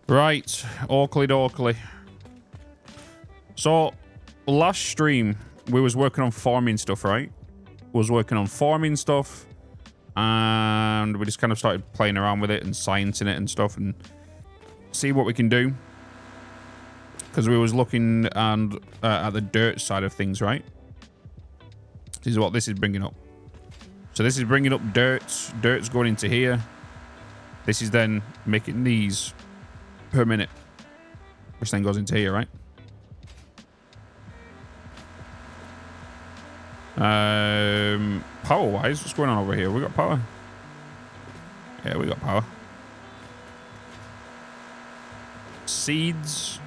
Right, Oakley Dokley. So, last stream, we was working on farming stuff, right? Was working on farming stuff, and we just kind of started playing around with it and sciencing it and stuff, and see what we can do. Because we was looking and at the dirt side of things, right? This is what this is bringing up. So this is bringing up dirt. Dirt's going into here. This is then making these per minute, which then goes into here, right? Power wise, what's going on over here? We got power. Yeah, we got power. Seeds,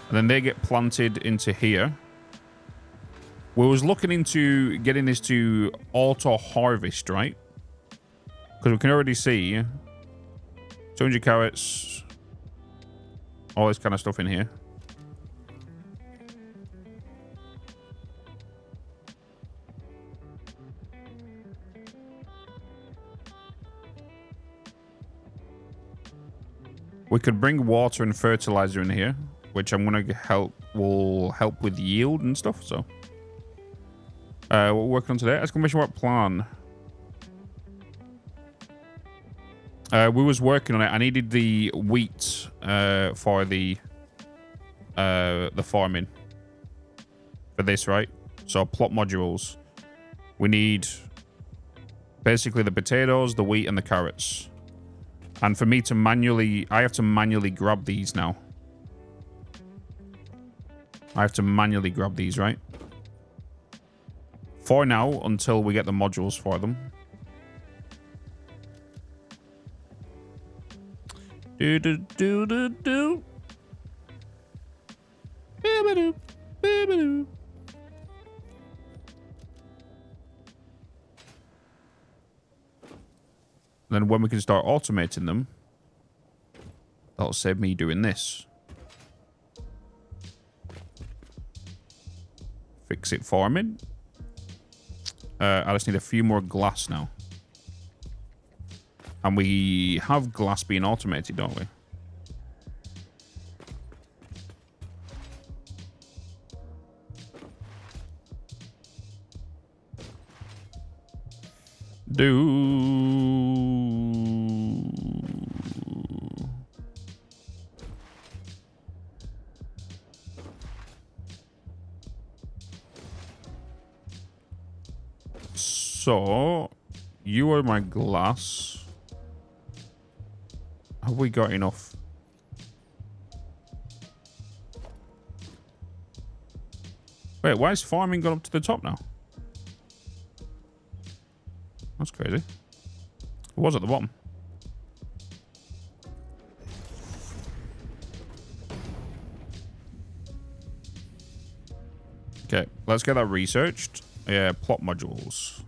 and then they get planted into here. We was looking into getting this to auto harvest, right? Because we can already see 200 carrots, all this kind of stuff in here. We could bring water and fertilizer in here, which I'm gonna will help with yield and stuff. So, what we're working on today? Exclamation mark plan. We was working on it. I needed the wheat for the farming for this, right? So plot modules. We need basically the potatoes, the wheat, and the carrots. And for me to manually, I have to manually grab these now. I have to manually grab these, right? For now, until we get the modules for them. Do do do do do. Boo-ba-doo, boo-ba-doo. Then when we can start automating them, that'll save me doing this. Fix it farming. I just need a few more glass now. And we have glass being automated, don't we? So, you are my glass. Have we got enough? Wait, why is farming gone up to the top now? That's crazy. It was at the bottom. Okay, let's get that researched. Yeah, plot modules.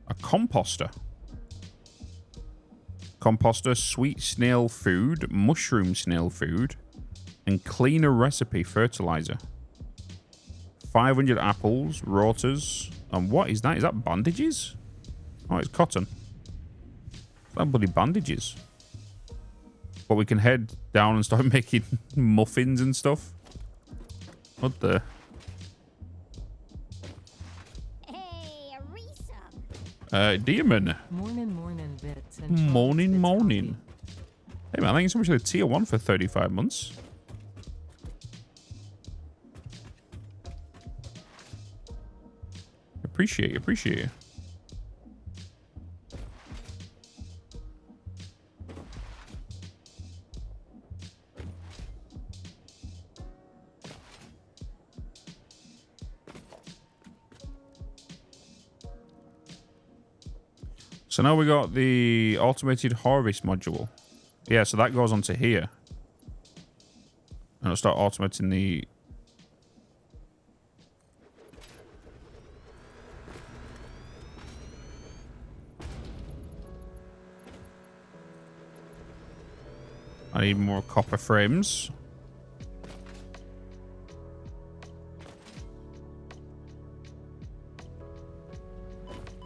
A composter. Composter, sweet snail food, mushroom snail food, and cleaner recipe fertilizer. 500 apples, rotors, and what is that? Is that bandages? Oh, it's cotton. That bloody bandages. But we can head down and start making muffins and stuff. What the? Hey, Arisa. Demon. Morning, Bitz. Morning. Hey man, thank you so much for the tier 1 for 35 months. Appreciate you. So now we got the automated harvest module. Yeah, so that goes onto here. And it'll start automating the... I need more copper frames.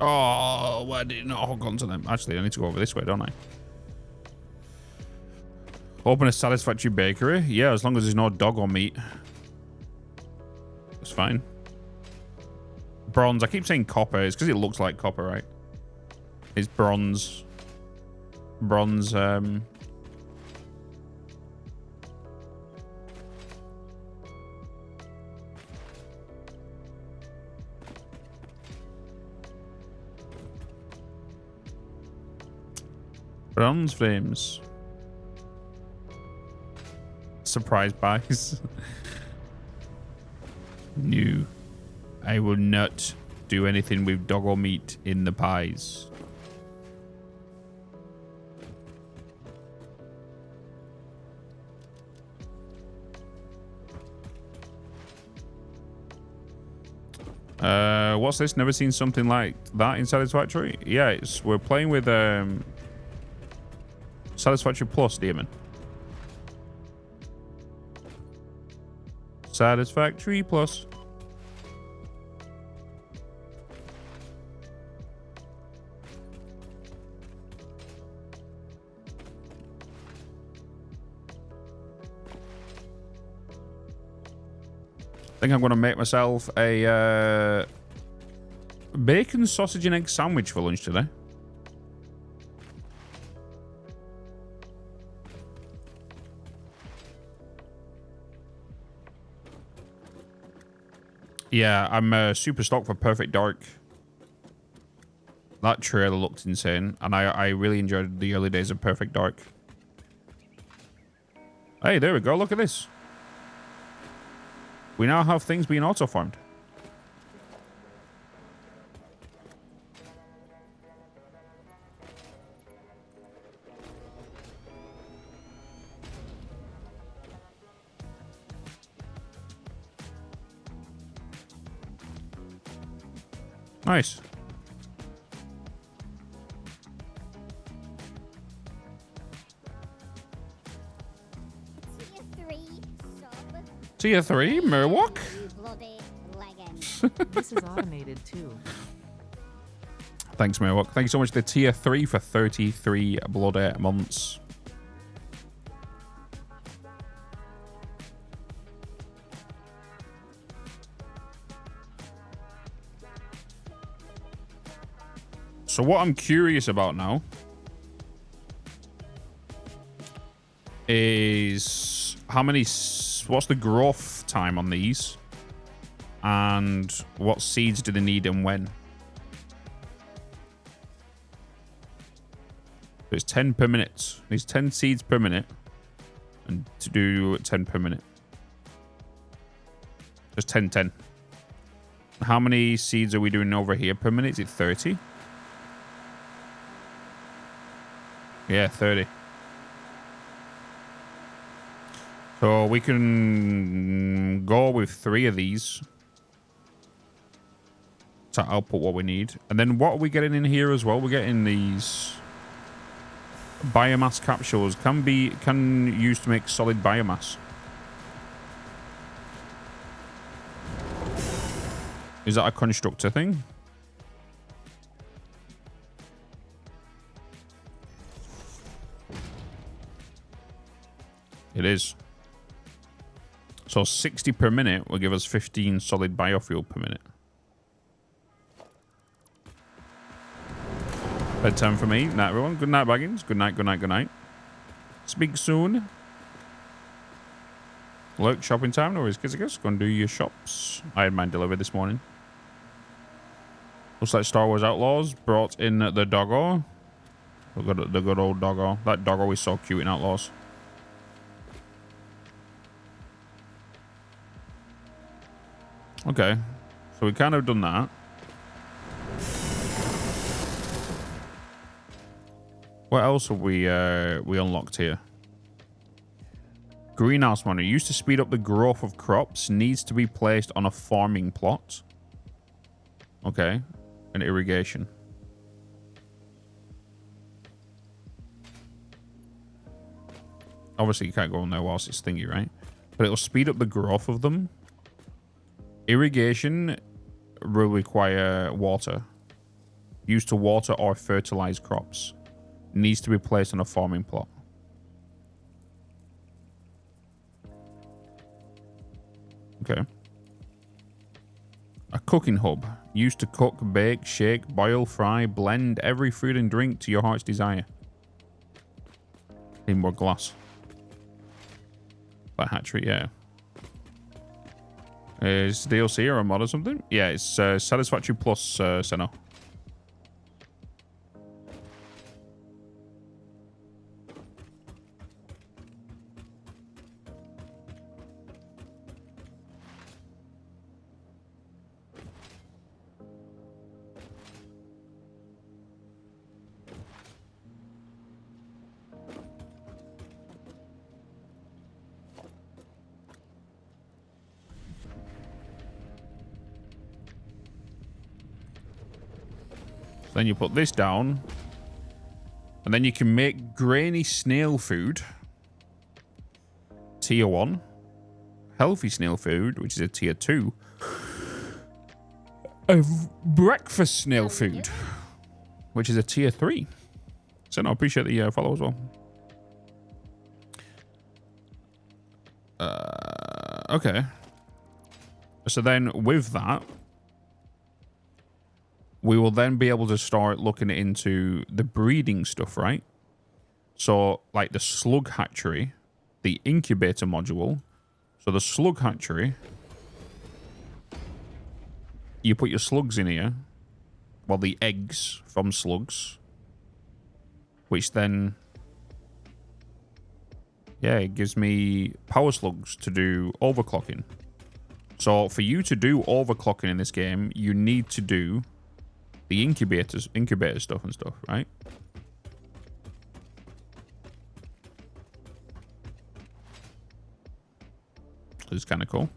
Oh, why did it not hook onto them? Actually, I need to go over this way, don't I? Open a Satisfactory bakery? Yeah, as long as there's no dog or meat. That's fine. Bronze. I keep saying copper. It's because it looks like copper, right? It's bronze. Bronze, bronze frames. Surprise buys. No. I will not do anything with dog or meat in the pies. What's this? Never seen something like that in Satisfactory? Yeah, we're playing with Satisfactory Plus, Demon. Satisfactory Plus. I think I'm going to make myself a bacon, sausage, and egg sandwich for lunch today. Yeah, I'm super stoked for Perfect Dark. That trailer looked insane, and I really enjoyed the early days of Perfect Dark. Hey, there we go. Look at this. We now have things being auto-farmed. Nice. Tier 3, Murwalk? This is automated too. Thanks, Murwalk. Thank you so much to the Tier 3 for 33 bloody months. So what I'm curious about now is what's the growth time on these, and what seeds do they need and when? It's 10 per minute. Needs 10 seeds per minute, and to do 10 per minute. Just 10. How many seeds are we doing over here per minute? Is it 30? Yeah, 30. So we can go with 3 of these to output what we need. And then what are we getting in here as well? We're getting these biomass capsules. Can use to make solid biomass. Is that a constructor thing? It is. So 60 per minute will give us 15 solid biofuel per minute. Bedtime for me. Night, everyone. Good night, Baggins. Good night, good night, good night. Speak soon. Look, shopping time. No worries, kids. Go and do your shops. I had mine delivered this morning. Looks like Star Wars Outlaws brought in the doggo. The good old doggo. That doggo is so cute in Outlaws. Okay, so we kind of done that. What else have we unlocked here? Greenhouse monitor used to speed up the growth of crops. Needs to be placed on a farming plot. Okay, and irrigation. Obviously, you can't go on there whilst it's thingy, right? But it'll speed up the growth of them. Irrigation will require water. used to water or fertilize crops. Needs to be placed on a farming plot. Okay. A cooking hub. Used to cook, bake, shake, boil, fry, blend every food and drink to your heart's desire. Need more glass. That hatchery, yeah. Is DLC or a mod or something? Yeah, it's Satisfactory plus Senna. Then you put this down. And then you can make grainy snail food. Tier 1. Healthy snail food, which is a tier 2. A breakfast snail food, which is a tier 3. So no, I appreciate the follow as well. Okay. So then with that, we will then be able to start looking into the breeding stuff, right? So, like the slug hatchery, the incubator module. So the slug hatchery, you put your slugs in here. Well, the eggs from slugs. Which then, yeah, it gives me power slugs to do overclocking. So for you to do overclocking in this game, you need to do the incubator stuff and stuff, right? It's kind of cool.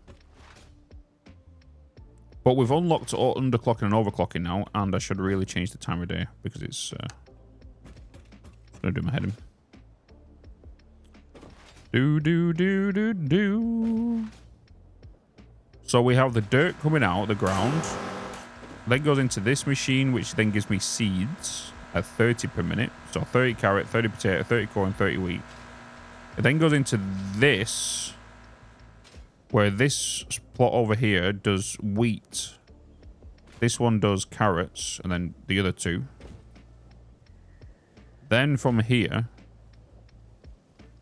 But we've unlocked underclocking and overclocking now, and I should really change the time of day because it's gonna do my head in. Do. So we have the dirt coming out of the ground. Then goes into this machine, which then gives me seeds at 30 per minute. So 30 carrot, 30 potato, 30 corn, 30 wheat. It then goes into this, where this plot over here does wheat. This one does carrots, and then the other two. Then from here,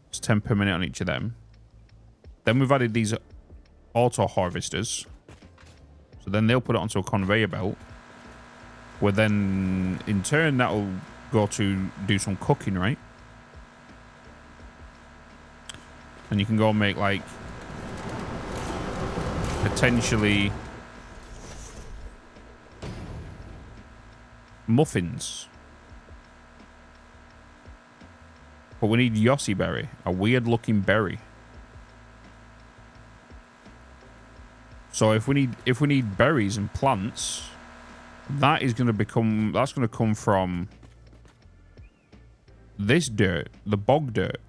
it's 10 per minute on each of them. Then we've added these auto harvesters. So then they'll put it onto a conveyor belt. Where then, in turn, that'll go to do some cooking, right? And you can go and make, like, potentially muffins. But we need Yossi berry, a weird-looking berry. So if we need berries and plants, that's going to come from this dirt, the bog dirt.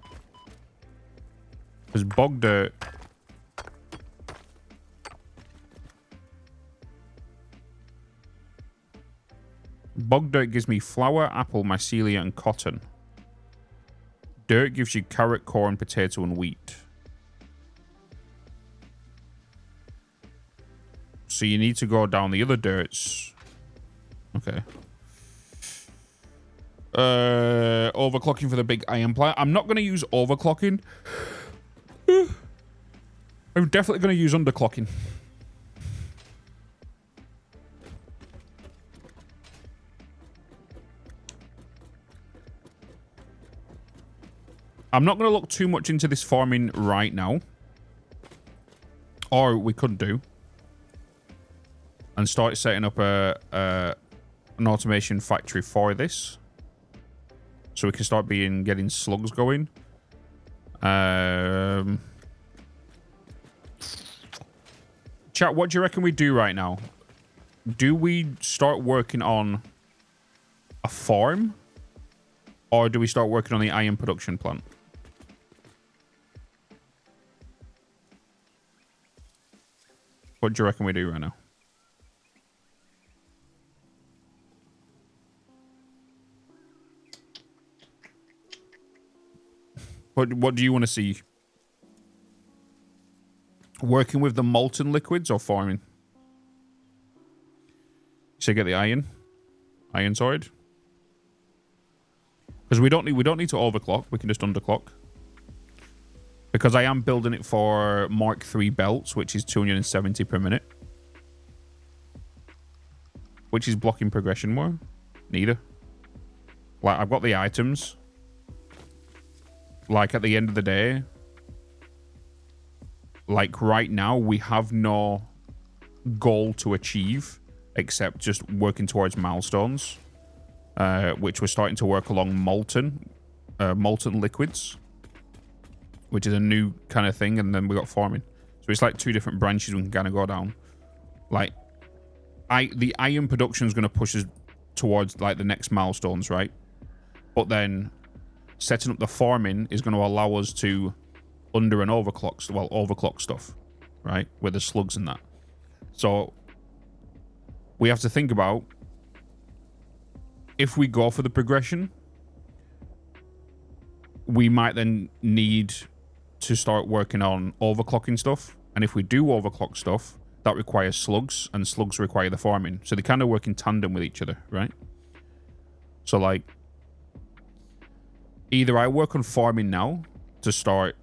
Because bog dirt gives me flour, apple, mycelia, and cotton. Dirt gives you carrot, corn, potato, and wheat. So you need to go down the other dirts. Okay. Overclocking for the big iron plant. I'm not going to use overclocking. I'm definitely going to use underclocking. I'm not going to look too much into this farming right now. Or we could do. And start setting up an automation factory for this. So we can start getting slugs going. Chat, what do you reckon we do right now? Do we start working on a farm? Or do we start working on the iron production plant? What do you reckon we do right now? What do you want to see? Working with the molten liquids or farming? So get the iron sorted. Because we don't need to overclock. We can just underclock. Because I am building it for Mark III belts, which is 270 per minute. Which is blocking progression more? Neither. Like, I've got the items. Like, at the end of the day, like, right now, we have no goal to achieve except just working towards milestones, which we're starting to work along molten liquids, which is a new kind of thing, and then we got farming. So it's like two different branches we can kind of go down. Like, the iron production is going to push us towards like the next milestones, right? But then setting up the farming is going to allow us to under and overclock stuff, right? With the slugs and that. So we have to think about, if we go for the progression, we might then need to start working on overclocking stuff. And if we do overclock stuff, that requires slugs, and slugs require the farming. So they kind of work in tandem with each other, right? So, like, either I work on farming now to start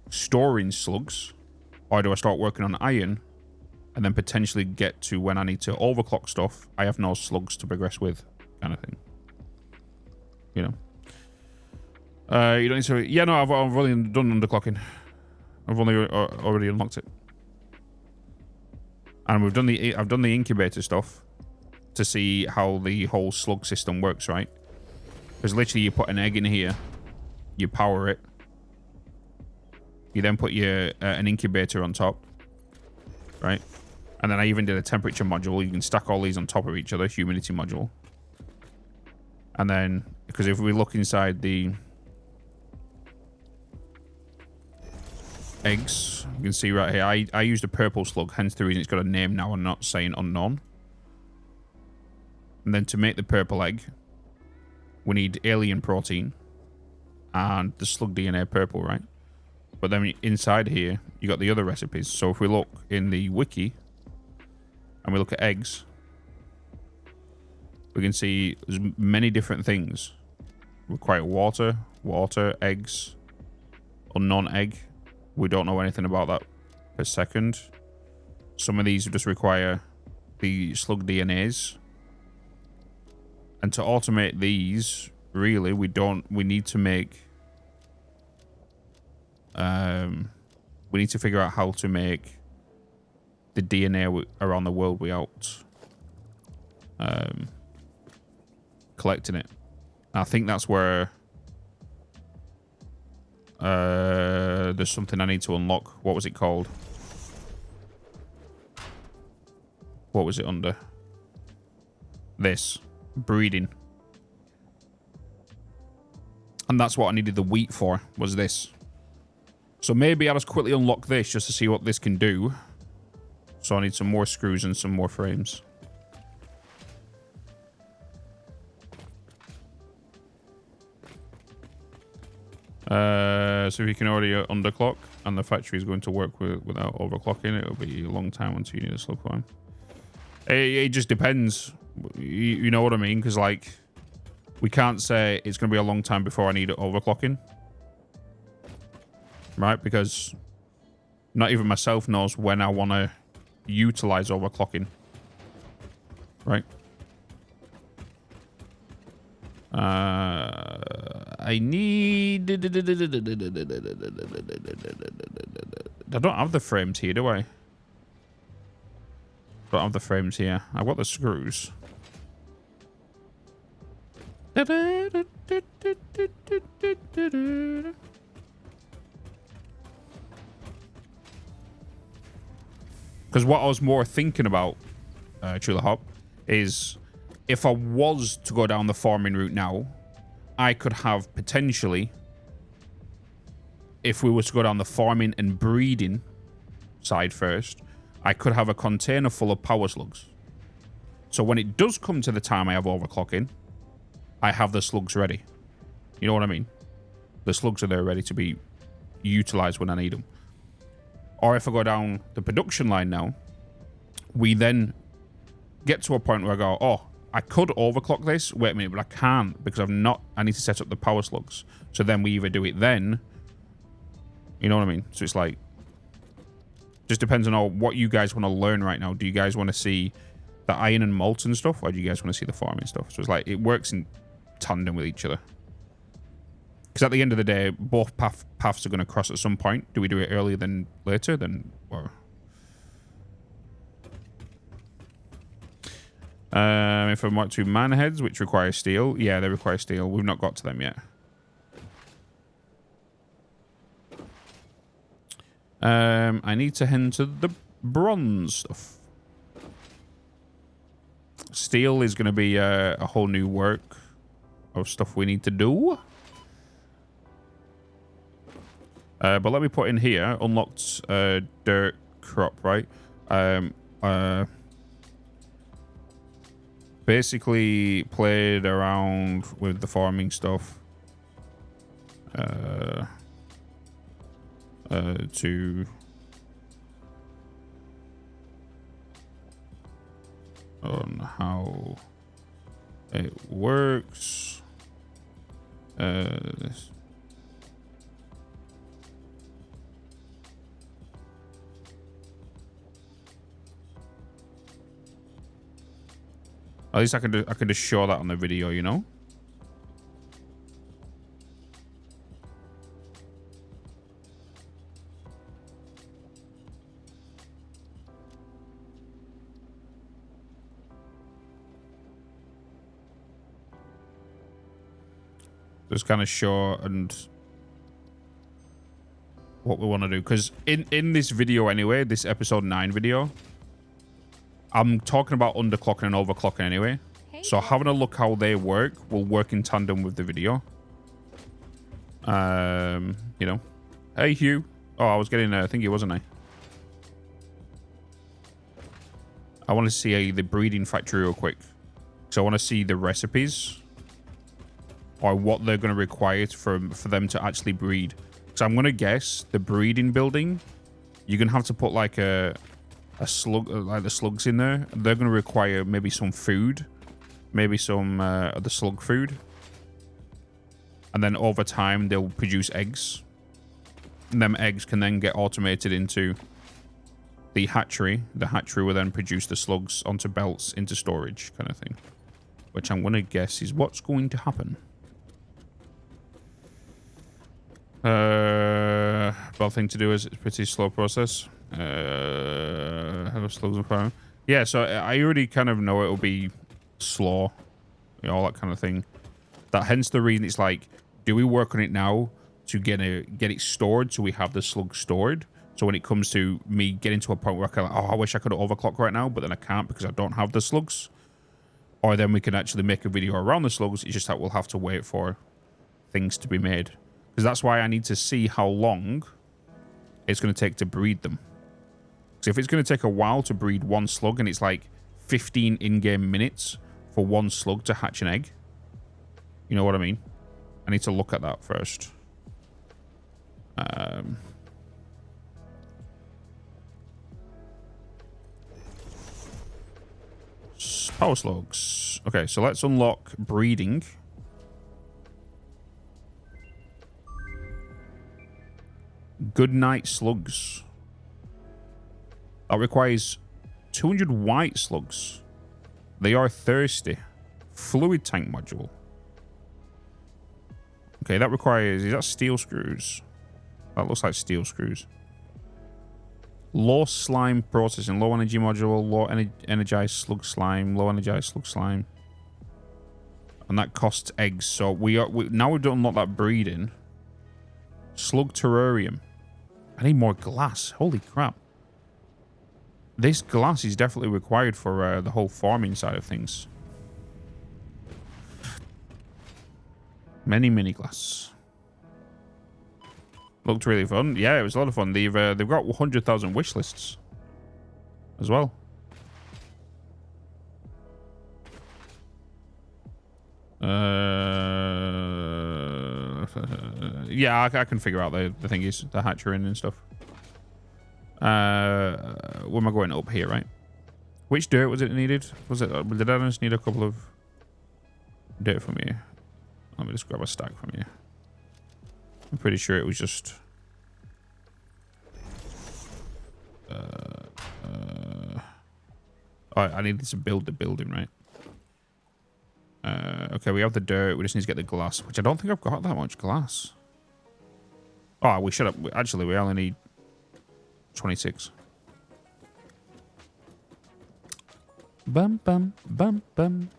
storing slugs, or do I start working on iron and then potentially get to when I need to overclock stuff, I have no slugs to progress with, kind of thing. You know? You don't need to... Yeah, no, I've already done underclocking. I've already unlocked it. And I've done the incubator stuff to see how the whole slug system works, right? Because literally you put an egg in here, you power it, you then put your an incubator on top, right? And then I even did a temperature module. You can stack all these on top of each other, humidity module. And then, because if we look inside the eggs, you can see right here, I used a purple slug, hence the reason it's got a name now and not saying unknown. And then to make the purple egg, we need alien protein and the slug DNA purple, right? But then inside here, you got the other recipes. So if we look in the wiki and we look at eggs, we can see there's many different things. Require water, eggs, unknown egg. We don't know anything about that per second. Some of these just require the slug DNAs. And to automate these, really, we need to make... we need to figure out how to make the DNA around the world without collecting it. And I think that's where there's something I need to unlock. What was it called? What was it under? This. Breeding. And that's what I needed the wheat for, was this. So maybe I'll just quickly unlock this just to see what this can do. So I need some more screws and some more frames. So if you can already underclock and the factory is going to work without overclocking, it'll be a long time until you need a slug farm. It just depends. You know what I mean? Because, like, we can't say it's going to be a long time before I need overclocking. Right? Because not even myself knows when I want to utilize overclocking. Right? I need... I don't have the frames here, do I? Don't have the frames here. I've got the screws. Because what I was more thinking about, Chula Hop, is if I was to go down the farming route now, I could have potentially, if we were to go down the farming and breeding side first, I could have a container full of power slugs. So when it does come to the time I have overclocking, I have the slugs ready. You know what I mean? The slugs are there ready to be utilize when I need them. Or if I go down the production line now, we then get to a point where I go, oh, I could overclock this. Wait a minute, but I can't because I need to set up the power slugs. So then we either do it then, you know what I mean? So it's like, just depends on what you guys want to learn right now. Do you guys want to see the iron and molten stuff, or do you guys want to see the farming stuff? So it's like, it works in tandem with each other. Because at the end of the day, both paths are going to cross at some point. Do we do it earlier than later? Then, or... if I want to man heads, which require steel. Yeah, they require steel. We've not got to them yet. I need to head to the bronze stuff. Steel is going to be a whole new work of stuff we need to do. But let me put in here, unlocked dirt crop, right? Basically played around with the farming stuff to on how it works. This. At least I can just show that on the video, you know. Just kind of show and what we want to do, because in this video anyway, this episode 9 video, I'm talking about underclocking and overclocking anyway. Hey, so having a look how they work will work in tandem with the video. You know. Hey, Hugh. Oh, I was getting a thingy, wasn't I? I want to see the breeding factory real quick. So I want to see the recipes or what they're going to require for them to actually breed. So I'm going to guess the breeding building, you're going to have to put like a slug, like the slugs in there. They're going to require maybe some food, maybe some of the slug food. And then over time, they'll produce eggs. And them eggs can then get automated into the hatchery. The hatchery will then produce the slugs onto belts into storage kind of thing. Which I'm going to guess is what's going to happen. Bad thing to do is it's a pretty slow process. Have slugs and fire. Yeah, so I already kind of know it'll be slow, you know, all that kind of thing. That hence the reason it's like, do we work on it now to get it stored so we have the slug stored? So when it comes to me getting to a point where I can, like, oh, I wish I could overclock right now, but then I can't because I don't have the slugs. Or then we can actually make a video around the slugs. It's just that we'll have to wait for things to be made. Because that's why I need to see how long it's going to take to breed them. So if it's going to take a while to breed one slug and it's like 15 in-game minutes for one slug to hatch an egg, you know what I mean? I need to look at that first. Power slugs. Okay, so let's unlock breeding. Good night slugs. That requires 200 white slugs. They are thirsty. Fluid tank module. Okay, that requires... Is that steel screws? That looks like steel screws. Low slime processing. Low energy module. Low energized slug slime. Low energized slug slime. And that costs eggs. So now we've unlocked that breeding. Slug terrarium. I need more glass. Holy crap. This glass is definitely required for the whole farming side of things. Mini glass. Looked really fun. Yeah, it was a lot of fun. They've got 100,000 wish lists as well. Yeah, I can figure out the thingies, the hatchery and stuff. Where am I going? Up here, right? Which dirt was it needed? Was it? Did I just need a couple of dirt from you? Let me just grab a stack from you. I'm pretty sure it was just. Oh, I needed to build the building, right? Okay, we have the dirt. We just need to get the glass, which I don't think I've got that much glass. Oh, we should have. Actually, we only need 26. Bum, bum, bum, bum.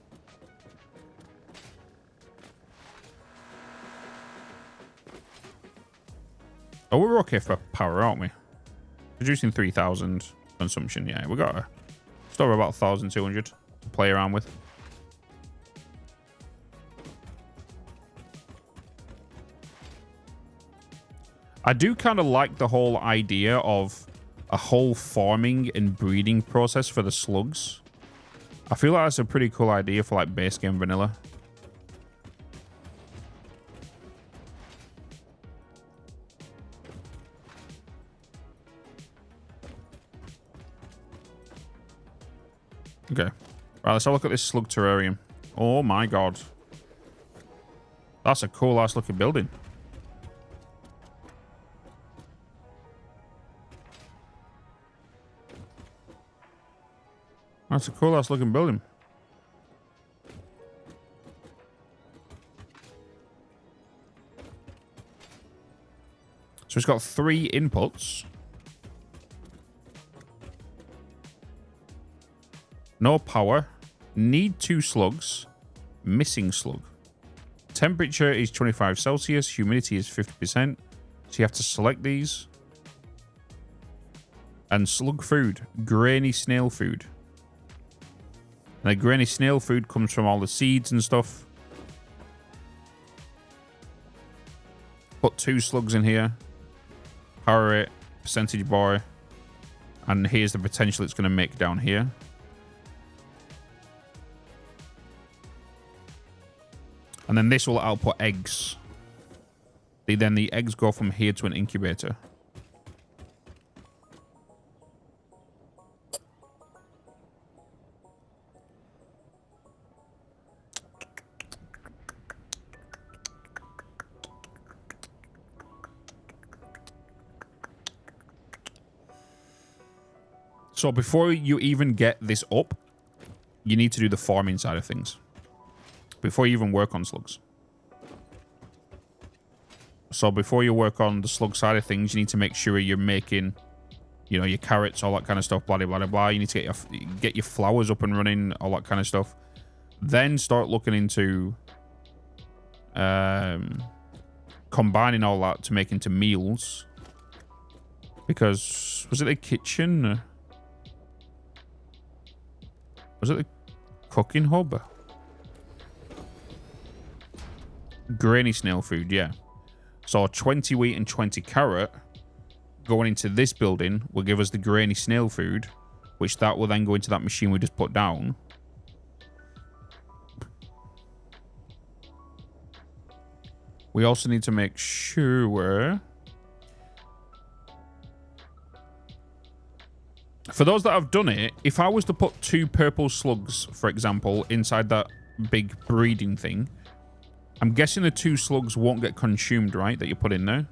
Oh, we're okay for power, aren't we? Producing 3,000 consumption. Yeah, we got a store about 1,200 to play around with. I do kind of like the whole idea of a whole farming and breeding process for the slugs. I feel like that's a pretty cool idea for like base game vanilla. Okay. Right, let's have a look at this slug terrarium. Oh my god. That's a cool ass looking building. That's a cool ass looking building. So it's got 3 inputs. No power. Need 2 slugs. Missing slug. Temperature is 25 Celsius. Humidity is 50%. So you have to select these. And slug food. Grainy snail food. And the grainy snail food comes from all the seeds and stuff. Put 2 slugs in here. Power it. Percentage bar. And here's the potential it's going to make down here. And then this will output eggs. Then the eggs go from here to an incubator. So before you even get this up, you need to do the farming side of things. Before you even work on slugs. So before you work on the slug side of things, you need to make sure you're making, you know, your carrots, all that kind of stuff, blah, blah, blah, blah. You need to get your flowers up and running, all that kind of stuff. Then start looking into combining all that to make into meals. Because, was it the kitchen? Was it the cooking hub? Grainy snail food, yeah. So 20 wheat and 20 carrot going into this building will give us the grainy snail food, which that will then go into that machine we just put down. We also need to make sure... For those that have done it, if I was to put 2 purple slugs, for example, inside that big breeding thing, I'm guessing the 2 slugs won't get consumed, right, that you put in there?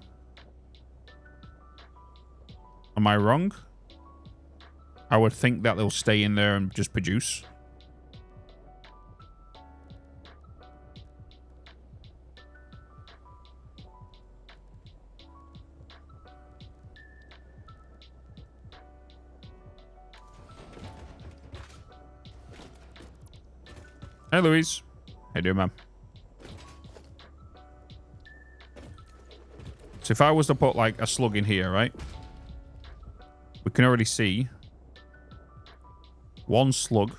Am I wrong? I would think that they'll stay in there and just produce. Hey, Louise. How you doing, man? So if I was to put, like, a slug in here, right? We can already see 1 slug,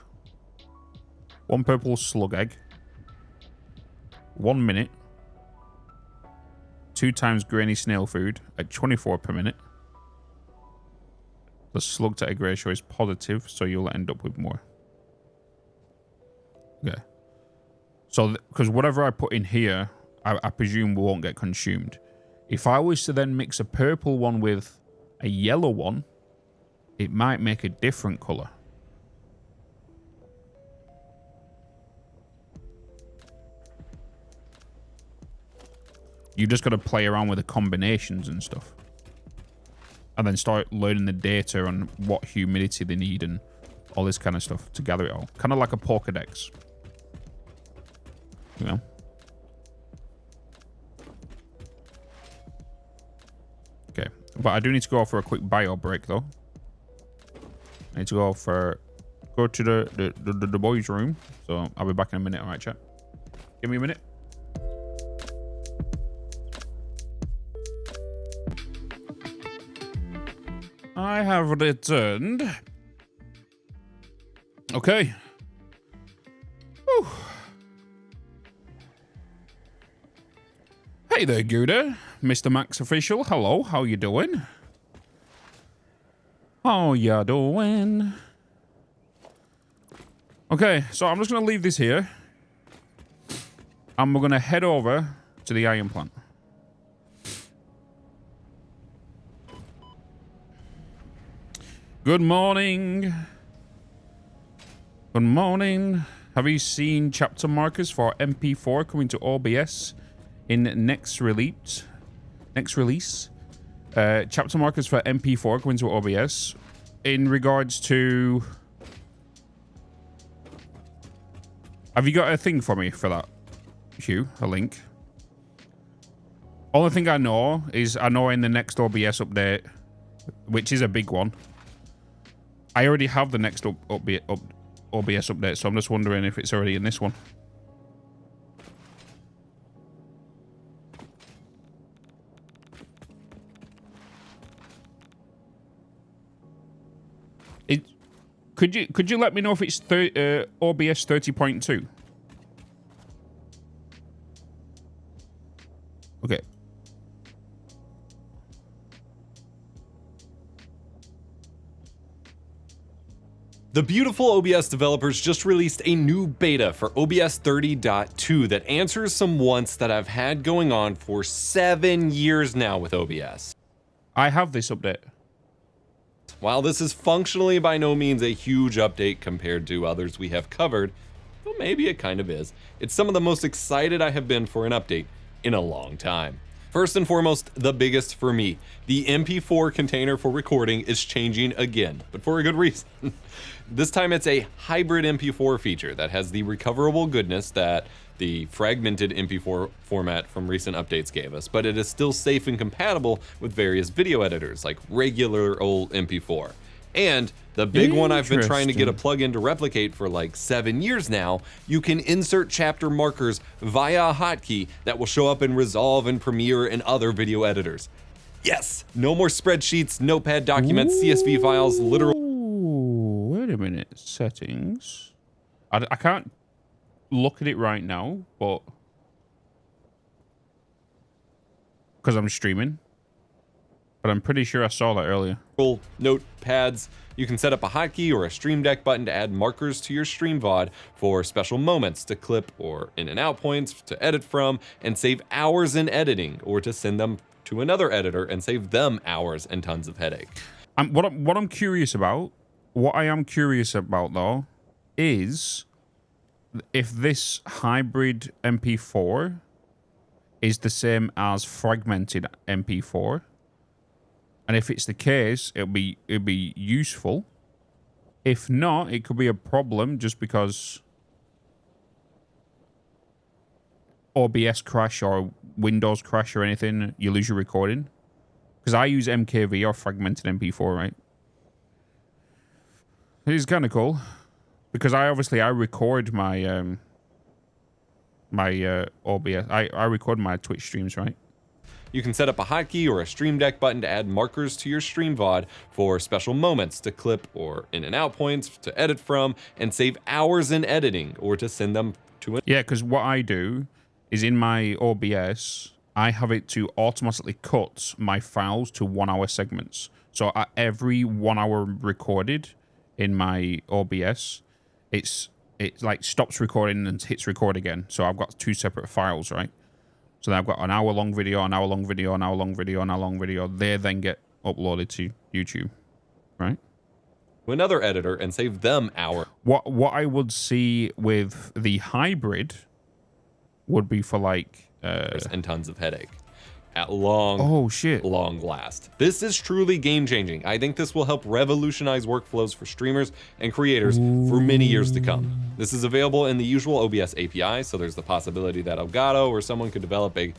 1 purple slug egg, 1 minute, 2 times grainy snail food at 24 per minute. The slug to egg ratio is positive, so you'll end up with more. Okay. So, because whatever I put in here, I presume won't get consumed. If I was to then mix a purple one with a yellow one, it might make a different color. You just got to play around with the combinations and stuff. And then start learning the data on what humidity they need and all this kind of stuff to gather it all. Kind of like a Pokédex. You know? Okay. But I do need to go for a quick bio break, though. I need to go to the boys' room. So I'll be back in a minute. All right, chat. Give me a minute. I have returned. Okay. Whew. Hey there, Gouda. Mr. Max Official. Hello, how you doing? How ya doing? Okay, so I'm just going to leave this here. And we're going to head over to the iron plant. Good morning. Good morning. Have you seen chapter markers for MP4 coming to OBS in next release? Chapter markers for MP4 coming to OBS in regards to... Have you got a thing for me for that, Hugh? A link? Only thing I know is I know in the next OBS update, which is a big one, I already have the next OBS update, so I'm just wondering if it's already in this one. Could you let me know if it's OBS 30.2? Okay. The beautiful OBS developers just released a new beta for OBS 30.2 that answers some wants that I've had going on for 7 years now with OBS. I have this update. While this is functionally by no means a huge update compared to others we have covered, well, maybe it kind of is, it's some of the most excited I have been for an update in a long time. First and foremost, the biggest for me, the MP4 container for recording is changing again, but for a good reason. This time it's a hybrid MP4 feature that has the recoverable goodness that the fragmented MP4 format from recent updates gave us, but it is still safe and compatible with various video editors like regular old MP4. And the big one I've been trying to get a plugin to replicate for like 7 years now, you can insert chapter markers via a hotkey that will show up in Resolve and Premiere and other video editors. Yes, no more spreadsheets, notepad documents, CSV files, literal... Wait a minute, settings. I can't look at it right now, but... because I'm streaming. But I'm pretty sure I saw that earlier. Notepads. You can set up a hotkey or a Stream Deck button to add markers to your stream VOD for special moments, to clip or in and out points, to edit from, and save hours in editing, or to send them to another editor and save them hours and tons of headache. What I am curious about though, is if this hybrid MP4 is the same as fragmented MP4. And if it's the case, it'll be useful. If not, it could be a problem just because OBS crash or Windows crash or anything, you lose your recording. Because I use MKV or fragmented MP4, right? It is kind of cool. Because I record my OBS. I record my Twitch streams, right? You can set up a hotkey or a Stream Deck button to add markers to your stream VOD for special moments, to clip or in and out points, to edit from, and save hours in editing, or to send them to it. Yeah, because what I do is in my OBS, I have it to automatically cut my files to 1 hour segments. So at every 1 hour recorded in my OBS, it like stops recording and hits record again. So I've got 2 separate files, right? So then I've got an hour-long video, an hour-long video, an hour-long video, an hour-long video. They then get uploaded to YouTube, right? Another editor and save them hours. What I would see with the hybrid would be for like And tons of headache at long last. This is truly game changing. I think this will help revolutionize workflows for streamers and creators for many years to come. This is available in the usual OBS API, so there's the possibility that Elgato or someone could develop a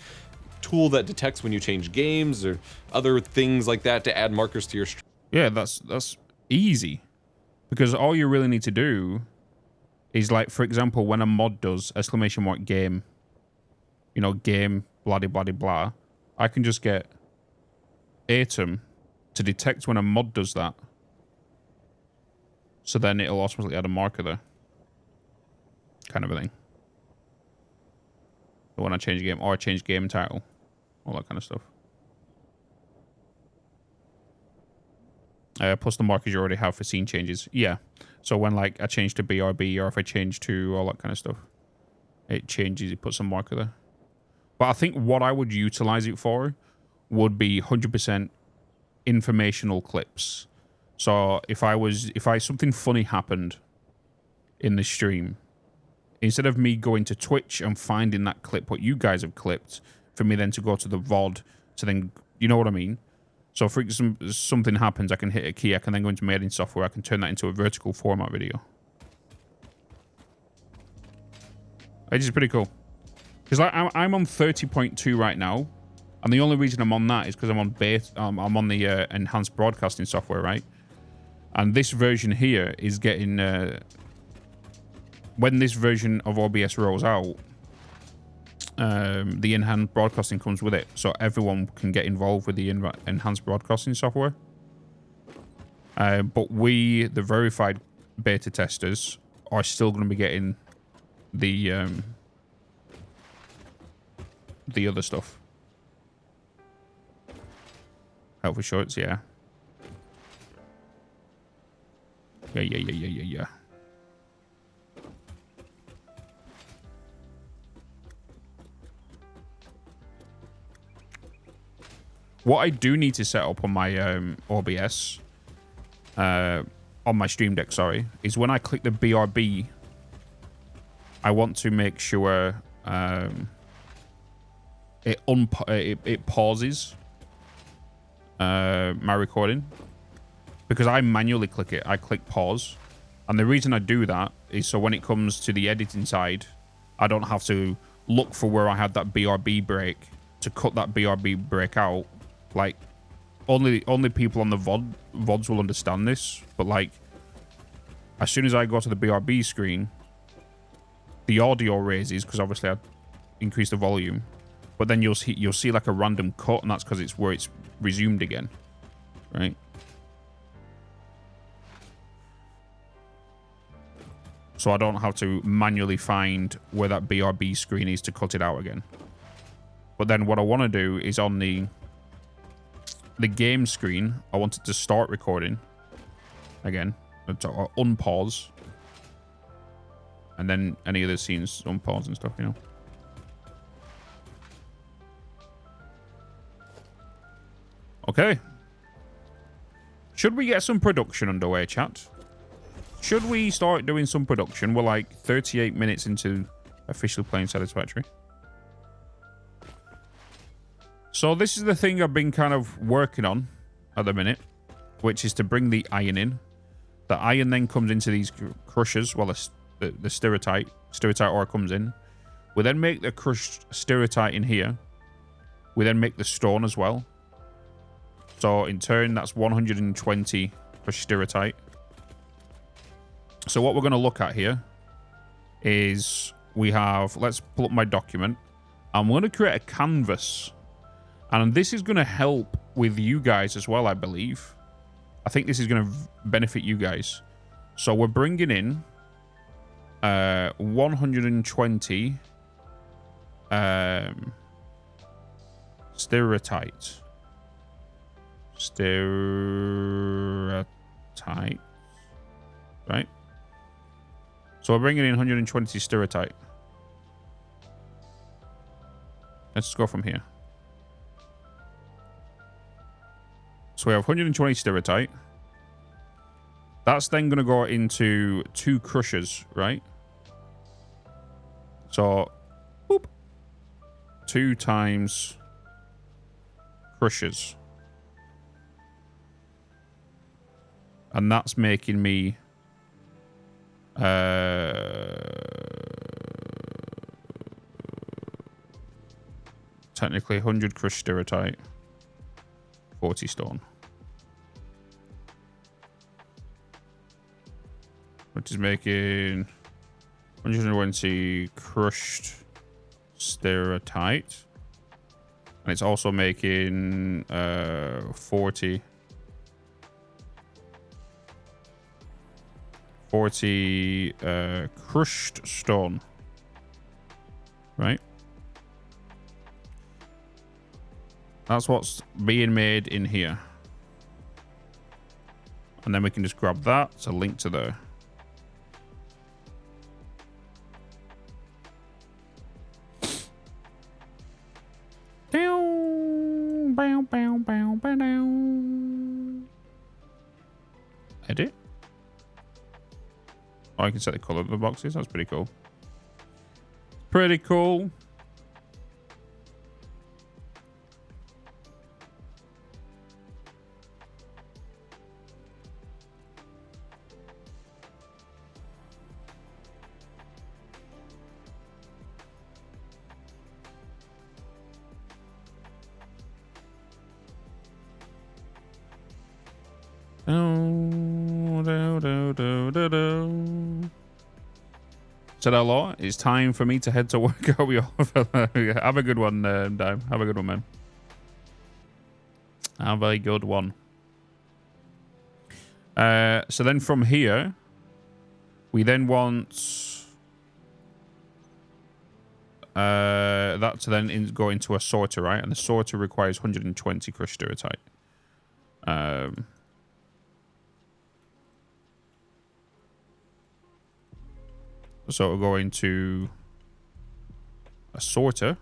tool that detects when you change games or other things like that to add markers to your stream. Yeah, that's easy, because all you really need to do is, like, for example, when a mod does !game, you know, game blah blah blah blah, I can just get Atom to detect when a mod does that, so then it'll automatically add a marker there, kind of a thing. So when I change game, or I change game title, all that kind of stuff. Plus the markers you already have for scene changes. Yeah. So when, like, I change to BRB, or if I change to all that kind of stuff, it changes, it puts a marker there. But I think what I would utilize it for would be 100% informational clips. So if something funny happened in the stream, instead of me going to Twitch and finding that clip, what you guys have clipped, for me then to go to the VOD, to then, you know what I mean? So for example, something happens, I can hit a key, I can then go into editing software, I can turn that into a vertical format video. Which is pretty cool. Because I'm on 30.2 right now, and the only reason I'm on that is because I'm on I'm on the enhanced broadcasting software, right? And this version here is getting when this version of OBS rolls out, the enhanced broadcasting comes with it, so everyone can get involved with the enhanced broadcasting software. But we, the verified beta testers, are still going to be getting the other stuff. Helpful shorts, yeah. Yeah. What I do need to set up on my OBS, on my Stream Deck, sorry, is when I click the BRB, I want to make sure it pauses my recording, because I manually click it. I click pause, and the reason I do that is so when it comes to the editing side, I don't have to look for where I had that BRB break to cut that BRB break out. Like, only people on the VODs will understand this, but like, as soon as I go to the BRB screen, the audio raises because obviously I increased the volume, but then you'll see like a random cut, and that's because it's where it's resumed again, right? So I don't have to manually find where that BRB screen is to cut it out again. But then what I want to do is on the game screen, I want it to start recording again, to unpause, and then any other scenes unpause and stuff, you know. Okay. Should we get some production underway, chat? Should we start doing some production? We're like 38 minutes into officially playing Satisfactory. So this is the thing I've been kind of working on at the minute, which is to bring the iron in. The iron then comes into these crushers, well, the stereotype ore comes in. We then make the crushed stereotype in here. We then make the stone as well. So in turn, that's 120 crushed stereotype. So what we're going to look at here is we have, let's pull up my document. I'm going to create a canvas. And this is going to help with you guys as well, I believe. I think this is going to benefit you guys. So we're bringing in 120 stereotypes. Right? So we're bringing in 120 stereotype. Let's go from here. So we have 120 stirritite. That's then going to go into 2 crushers, right? So, boop. 2 times crushers. And that's making me... technically 100 crushed stirritite. 40 stone. Which is making 120 crushed stirritite. And it's also making 40 crushed stone. Right? That's what's being made in here. And then we can just grab that to link to there. Edit. Oh, I can set the color of the boxes. That's pretty cool. Pretty cool. Said hello. It's time for me to head to work. Are we off? Have a good one, Dime. Have a good one, man. Have a good one. So then from here, we then want that to then go into a sorter, right? And the sorter requires 120 crushed stirritite. So it'll go into a sorter.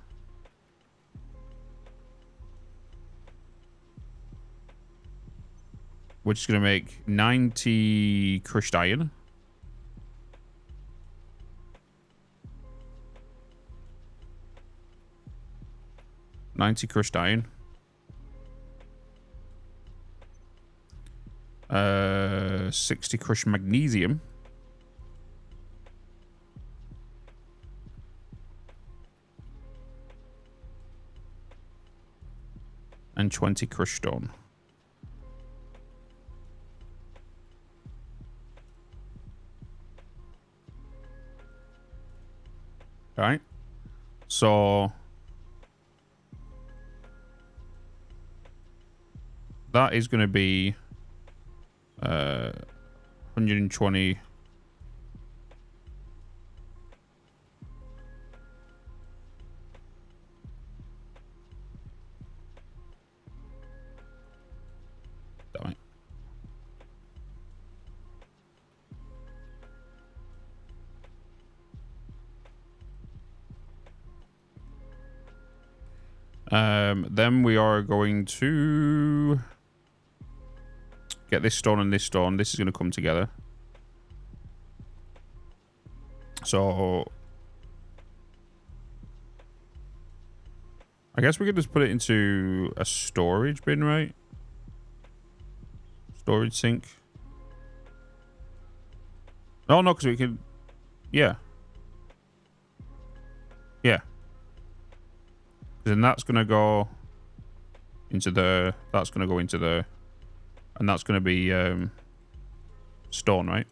Which is going to make 90 crushed iron. $60 crushed magnesium. And 20 crushed stone. All right. So that is going to be 120. Then we are going to get this stone and this stone. This is going to come together. So I guess we could just put it into a storage bin, right? Storage sink. Oh, no, because we can... Yeah. Yeah. Then that's going to go into the... That's going to go into the... And that's going to be stone, right?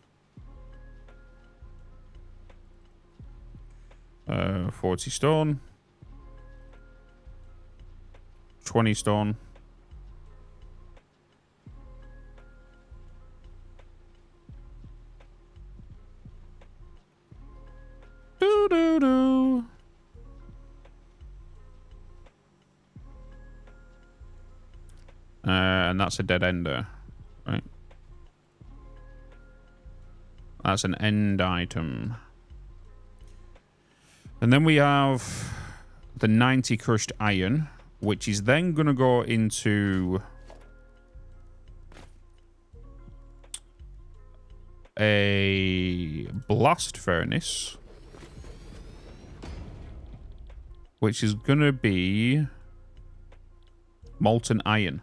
40 stone. 20 stone. Doo-doo-doo. And that's a dead ender, right? That's an end item. And then we have the 90 crushed iron, which is then going to go into a blast furnace, which is going to be molten iron.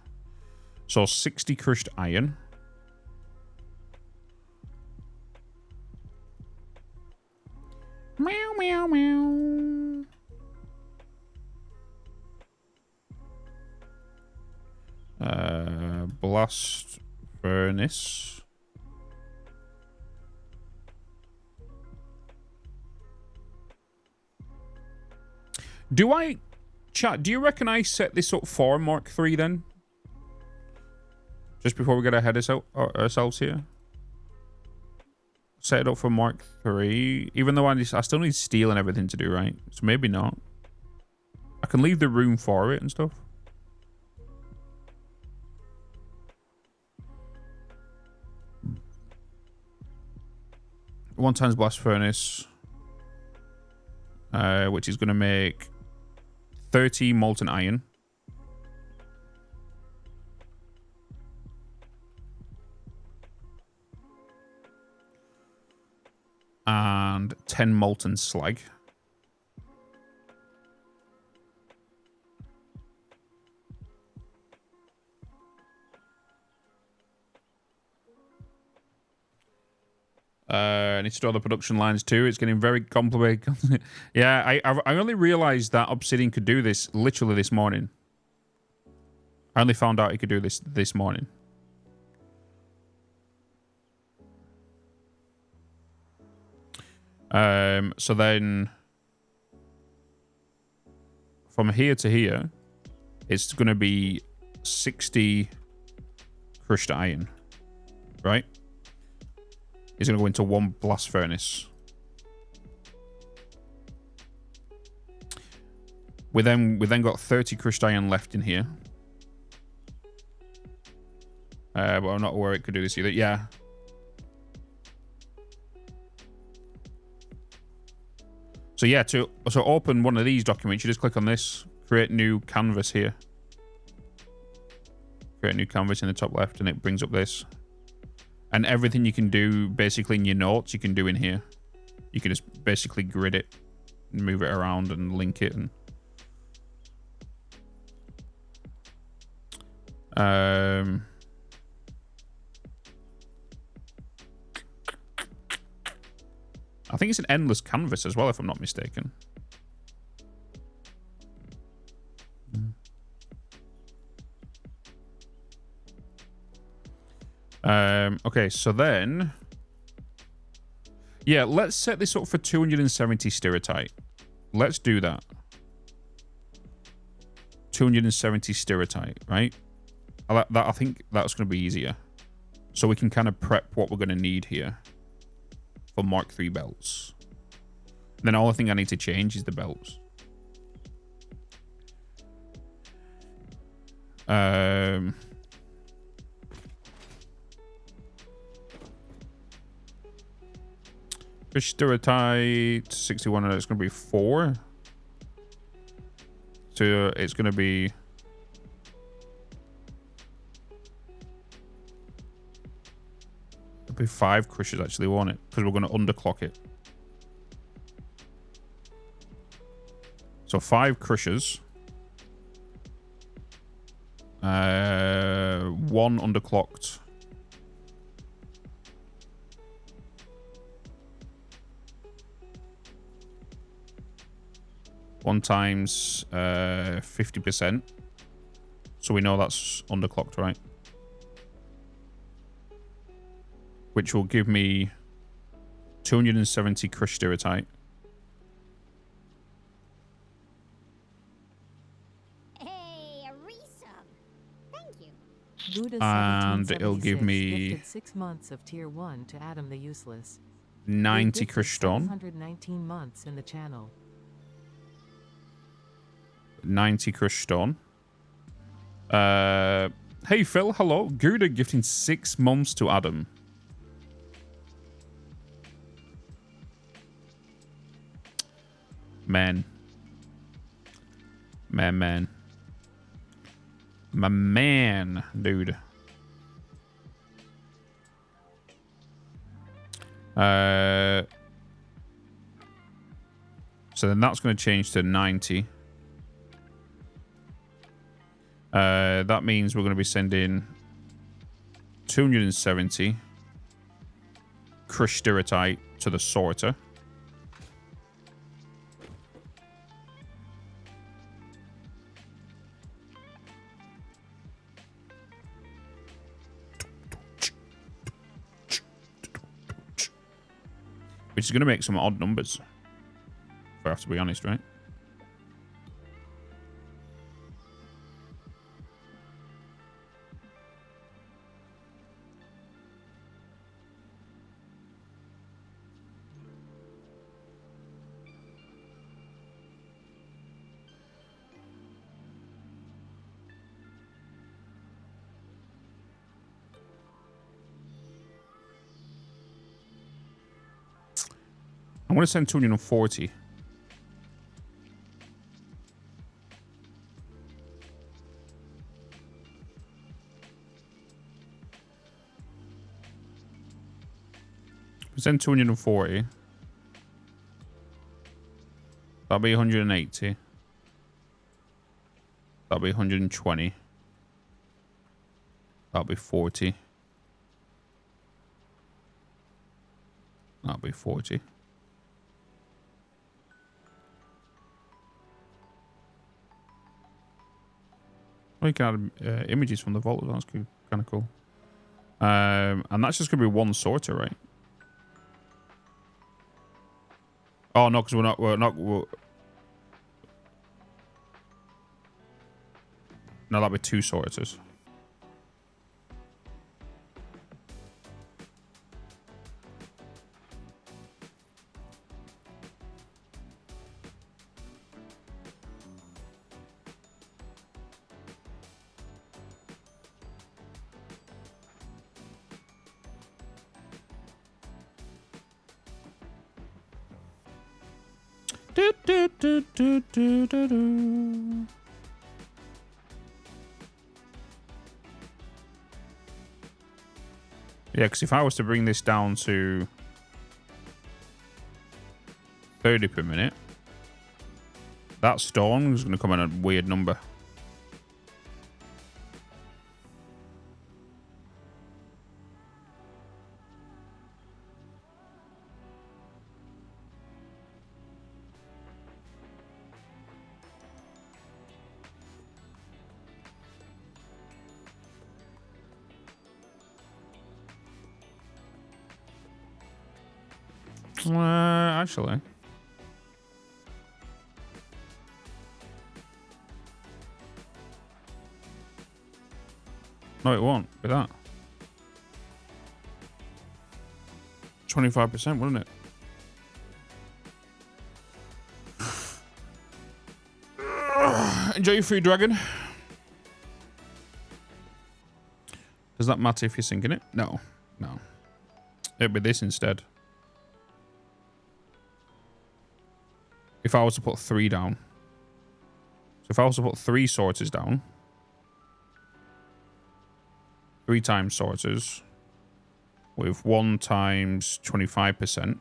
So 60 crushed iron. Meow, meow, meow. Blast furnace. Chat, do you reckon I set this up for Mark 3 then? Just before we get ahead of ourselves here. Set it up for Mark 3. Even though I still need steel and everything to do, right? So maybe not. I can leave the room for it and stuff. One times blast furnace. Which is going to make 30 molten iron. And 10 molten slag. I need to do all the production lines too. It's getting very complicated. Yeah, I only realized that Obsidian could do this literally this morning. I only found out he could do this morning. So then from here to here, it's going to be 60 crushed iron, right? It's going to go into one blast furnace. We then got 30 crushed iron left in here. But I'm not aware it could do this either. Yeah. So yeah, to open one of these documents, you just click on this, create new canvas here. Create a new canvas in the top left, and it brings up this. And everything you can do basically in your notes, you can do in here. You can just basically grid it and move it around and link it. And I think it's an endless canvas as well, if I'm not mistaken. Okay, so then... Yeah, let's set this up for 270 stirritite. Let's do that. 270 stirritite, right? I think that's going to be easier. So we can kind of prep what we're going to need here for Mark III belts. And then all I think I need to change is the belts. Fish stirritite 61, and it's going to be 4. So it's going to be... It'll be 5 crushers actually, won't it? Because we're going to underclock it. So 5 crushers. 1 underclocked. One times 50%. So we know that's underclocked, right? Which will give me 270 crushed stirritite. Hey, a resub. Thank you. And it'll give me 6 months of tier 1 to Adam the Useless. 90 crushed stone. 119 months in the channel. 90 crushed stone. Hey Phil, hello. Gouda gifting 6 months to Adam. Man. Man. My man, dude. So then that's going to change to 90. That means we're going to be sending 270 crushed duratite to the sorter. Which is going to make some odd numbers, if I have to be honest, right? I'm going to send 240. Send 240. That'll be 180. That'll be 120. That'll be 40. That'll be 40. Well, you can add images from the vault. That's kind of cool. And that's just going to be one sorter, right? Oh, no, because we're not... No, that'll be two sorters. Yeah, because if I was to bring this down to 30 per minute, that stone is going to come in a weird number. Actually. No, it won't be that. 25%, wouldn't it? Enjoy your food, Dragon. Does that matter if you're sinking it? No. No. It'd be this instead. If I was to put 3 down. So if I was to put 3 sorters down. 3 times sorters. With 1 times 25%.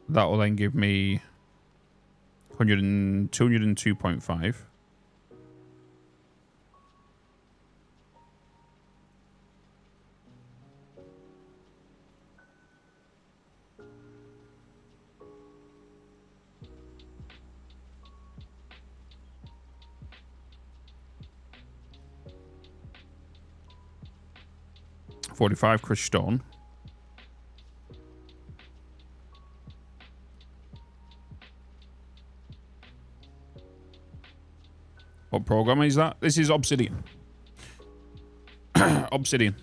That will then give me 202.5. $45 crushed stone. What program is that? This is Obsidian. Obsidian.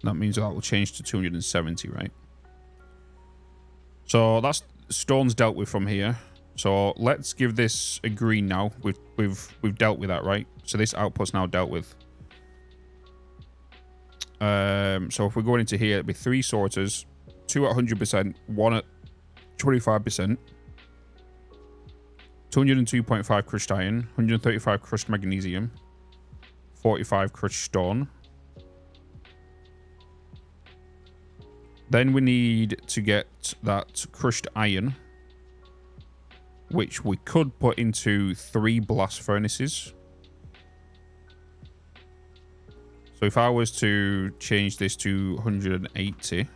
That means that will change to 270, right? So that's stone's dealt with from here. So let's give this a green now. We've dealt with that, right? So this output's now dealt with. So if we're going into here, it'd be 3 sorters, 2 at 100%, 1 at 25%, 202.5 crushed iron, 135 crushed magnesium, 45 crushed stone. Then we need to get that crushed iron, which we could put into 3 blast furnaces. So if I was to change this to 180,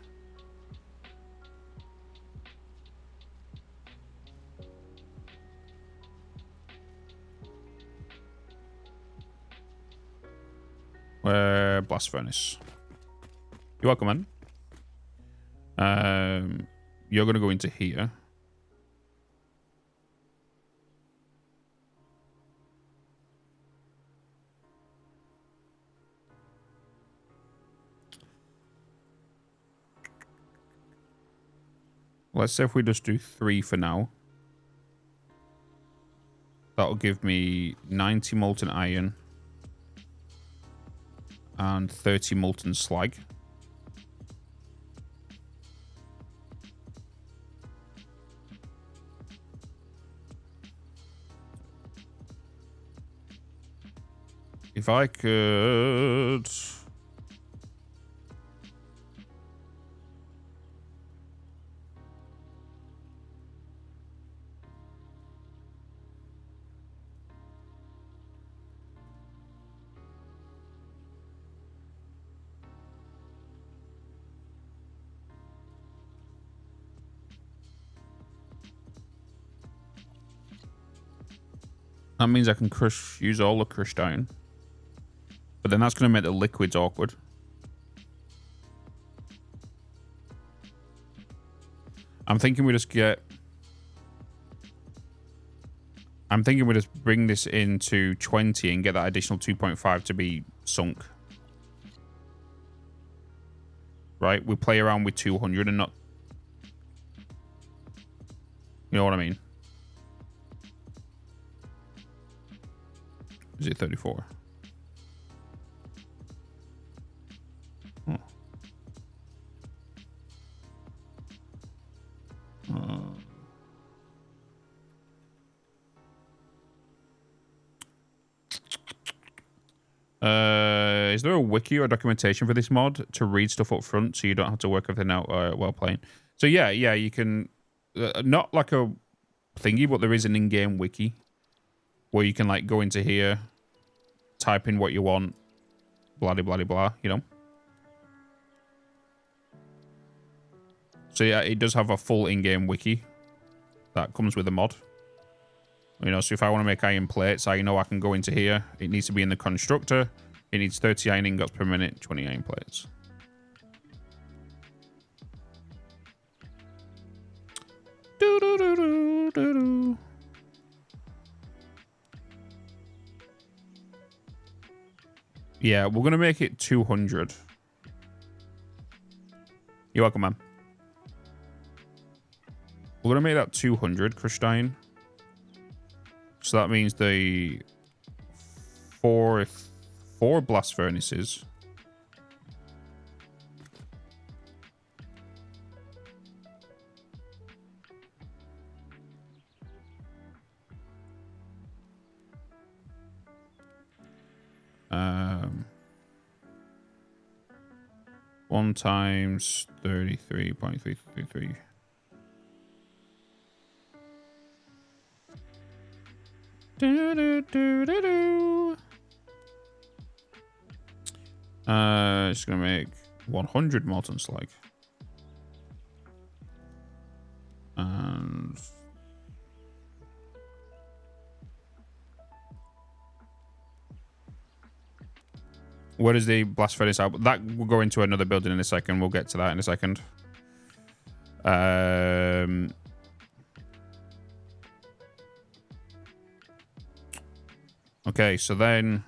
blast furnace. You're welcome, man. You're going to go into here. Let's say if we just do 3 for now. That'll give me 90 molten iron and 30 molten slag. If I could... That means I can use all the crushed iron. But then that's going to make the liquids awkward. I'm thinking we just bring this into 20 and get that additional 2.5 to be sunk. Right? We play around with 200 and not... You know what I mean? Is it 34? Is there a wiki or documentation for this mod to read stuff up front so you don't have to work everything out while playing? So yeah, you can... not like a thingy, but there is an in-game wiki where you can like go into here, type in what you want, blah, blah, blah, blah, you know? So yeah, it does have a full in-game wiki that comes with the mod. You know, so if I want to make iron plates, I know I can go into here. It needs to be in the constructor. It needs 30 iron ingots per minute, 20 iron plates. Do-do-do-do-do-do. Yeah, we're going to make it 200. You're welcome, man. We're going to make that 200 crushed iron. So that means the four blast furnaces. One times 33.333. It's gonna make 100 molten slag. And where does the blast furnace out? That will go into another building in a second. We'll get to that in a second. Okay, so then